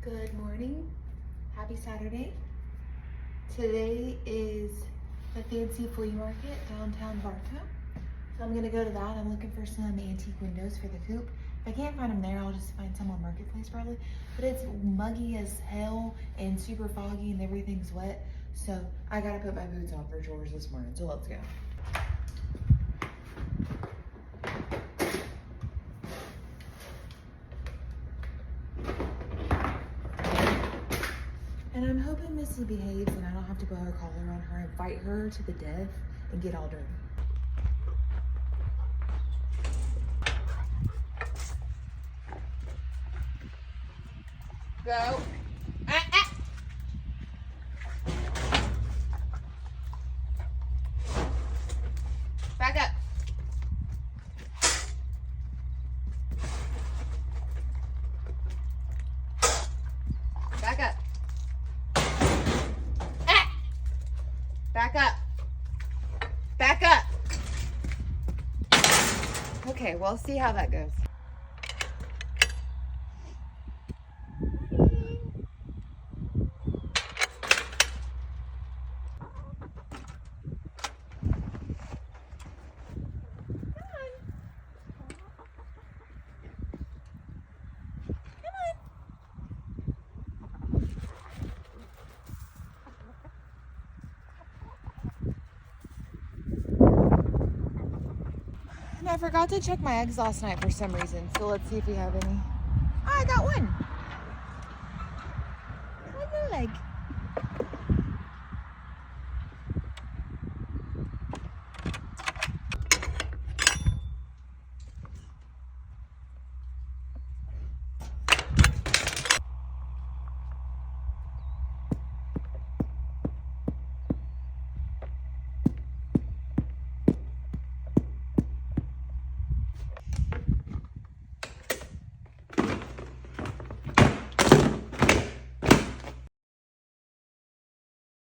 Good morning. Happy Saturday. Today is the Fancy Flea Market downtown Bartow. So I'm gonna go to that. I'm looking for some antique windows for the coop. If I can't find them there, I'll just find some on Marketplace probably. But it's muggy as hell and super foggy and everything's wet. So I gotta put my boots on for chores this morning. So let's go. And I'm hoping Missy behaves and I don't have to put her collar on her and fight her to the death and get all dirty. Go. Back up. Back up. Back up. Back up. Okay, we'll see how that goes. And I forgot to check my eggs last night for some reason, so let's see if we have any. Oh, I got one.